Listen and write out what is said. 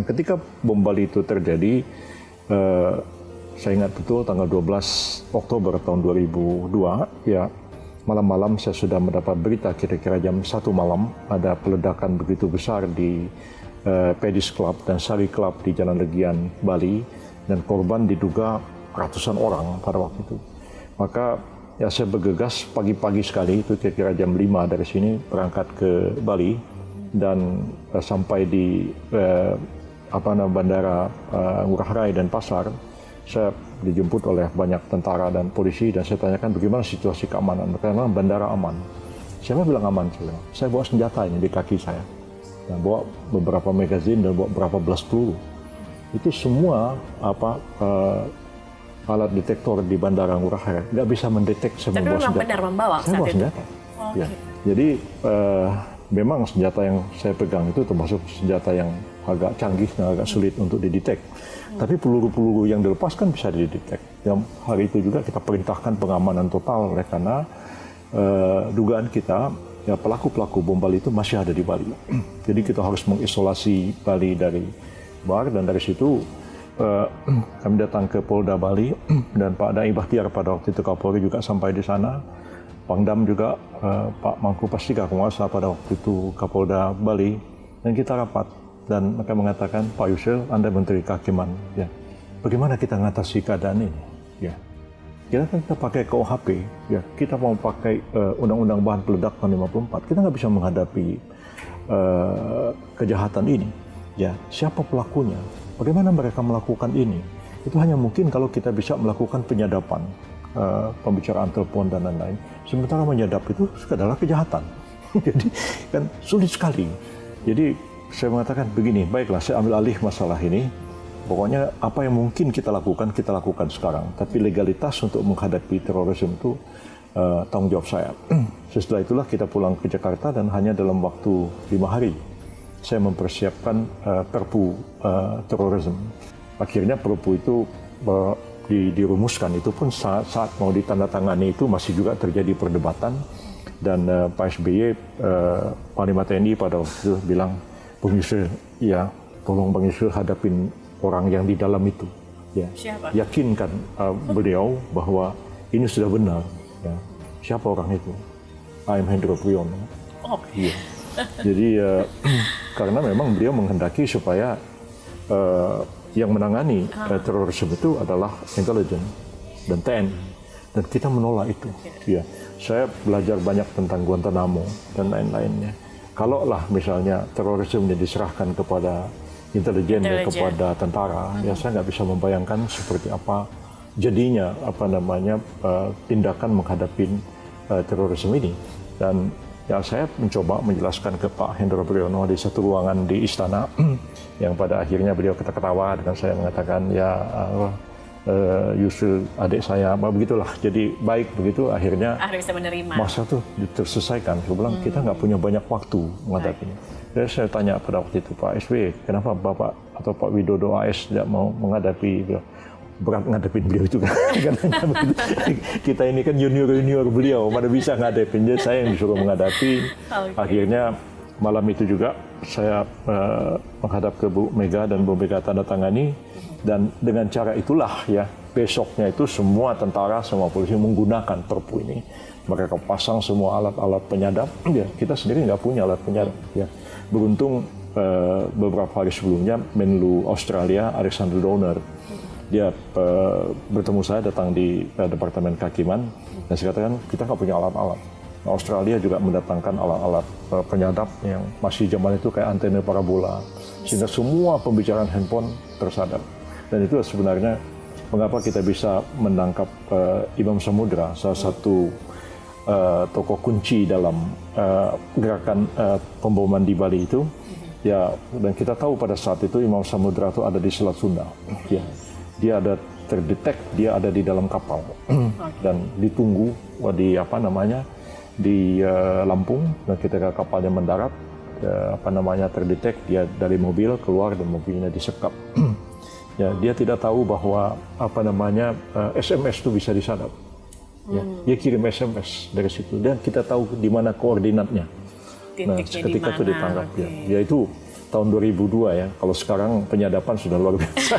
ketika bom Bali itu terjadi, saya ingat betul tanggal 12 Oktober tahun 2002, ya malam-malam saya sudah mendapat berita kira-kira jam 1 malam ada peledakan begitu besar di Pedis Club dan Sari Club di Jalan Legian, Bali, dan korban diduga ratusan orang pada waktu itu. Maka ya saya bergegas pagi-pagi sekali, itu kira-kira jam 5 dari sini berangkat ke Bali dan sampai di bandara Ngurah Rai dan Pasar. Saya dijemput oleh banyak tentara dan polisi dan saya tanyakan bagaimana situasi keamanan. Mereka bilang bandara aman. Siapa bilang aman? Saya bawa senjata ini di kaki saya. Dan bawa beberapa magazin dan bawa beberapa belas peluru. Itu semua alat detektor di bandara Ngurah Rai nggak bisa mendetek saya membawa senjata. Benar membawa saya bawa senjata. Oh, ya. okay. Jadi memang senjata yang saya pegang itu termasuk senjata yang agak canggih dan agak sulit untuk didetek. Tapi peluru-peluru yang dilepaskan bisa didetek. Dan hari itu juga kita perintahkan pengamanan total oleh karena dugaan kita ya pelaku-pelaku bom Bali itu masih ada di Bali. Jadi kita harus mengisolasi Bali dari bar dan dari situ kami datang ke Polda Bali dan Pak Dai Bahtiar pada waktu itu Kapolri juga sampai di sana. Pangdam juga Pak Mangku Pastika Penguasa pada waktu itu Kapolda Bali dan kita rapat. Dan mereka mengatakan, Pak Yusril, Anda Menteri Kehakiman, ya, bagaimana kita mengatasi keadaan ini? Ya, kita pakai KUHP, ya, kita mau pakai Undang-Undang Bahan Peledak tahun 54, kita nggak bisa menghadapi kejahatan ini. Ya, siapa pelakunya? Bagaimana mereka melakukan ini? Itu hanya mungkin kalau kita bisa melakukan penyadapan, pembicaraan telepon dan lain-lain. Sementara menyadap itu adalah kejahatan. Jadi kan sulit sekali. Jadi saya mengatakan begini, baiklah saya ambil alih masalah ini. Pokoknya apa yang mungkin kita lakukan sekarang. Tapi legalitas untuk menghadapi terorisme itu tanggung jawab saya. Setelah itulah kita pulang ke Jakarta dan hanya dalam waktu 5 hari saya mempersiapkan Perpu terorisme. Akhirnya Perpu itu dirumuskan, itu pun saat mau ditandatangani itu masih juga terjadi perdebatan. Dan Pak SBY, Panglima TNI pada waktu itu bilang, Bung Yusril, ya tolong Bang Yusril hadapin orang yang di dalam itu. Ya. Siapa? Yakinkan beliau bahwa ini sudah benar. Ya. Siapa orang itu? AM Hendro Priyono. Oh. Iya. Jadi karena memang beliau menghendaki supaya yang menangani terorisme itu adalah intelijen dan TNI. Dan kita menolak itu. Ya. Saya belajar banyak tentang Guantanamo dan lain-lainnya. Kalau lah misalnya terorisme diserahkan kepada intelijen dan kepada tentara, ya saya nggak bisa membayangkan seperti apa jadinya tindakan menghadapi terorisme ini. Dan ya saya mencoba menjelaskan ke Pak Hendro Priyono di satu ruangan di istana, yang pada akhirnya beliau ketawa dengan saya mengatakan ya Yusril adik saya, begitulah. Jadi baik begitu akhirnya bisa menerima. Masa tuh terselesaikan. Saya bilang kita nggak punya banyak waktu menghadapinya. Jadi saya tanya pada waktu itu Pak SBY, kenapa Bapak atau Pak Widodo AS tidak mau menghadapi berat ngadepin beliau itu kan? Kita ini kan junior beliau, mana bisa ngadepin. Jadi saya yang disuruh menghadapi. Akhirnya malam itu juga saya menghadap ke Bu Mega dan Bu Mega tanda tangani. Dan dengan cara itulah ya besoknya itu semua tentara, semua polisi menggunakan Perpu ini. Mereka pasang semua alat-alat penyadap. Ya, kita sendiri nggak punya alat penyadap. Ya. Beruntung beberapa hari sebelumnya Menlu Australia Alexander Downer dia bertemu saya, datang di Departemen Kehakiman dan saya katakan kita nggak punya alat-alat. Nah, Australia juga mendatangkan alat-alat penyadap yang masih zaman itu kayak antena parabola sehingga semua pembicaraan handphone tersadap. Dan itu sebenarnya mengapa kita bisa menangkap Imam Samudra, salah satu tokoh kunci dalam gerakan pemboman di Bali itu. Ya, dan kita tahu pada saat itu Imam Samudra itu ada di Selat Sunda. Ya, dia ada terdetek, dia ada di dalam kapal dan ditunggu di Lampung. Dan ketika kapalnya mendarat, terdetek, dia dari mobil keluar dan mobilnya disekap. Ya, dia tidak tahu bahwa SMS itu bisa disadap. Ya, dia kirim SMS dari situ dan kita tahu di mana koordinatnya. Nah, ketika itu ditangkap, ya itu tahun 2002 ya. Kalau sekarang penyadapan sudah luar biasa.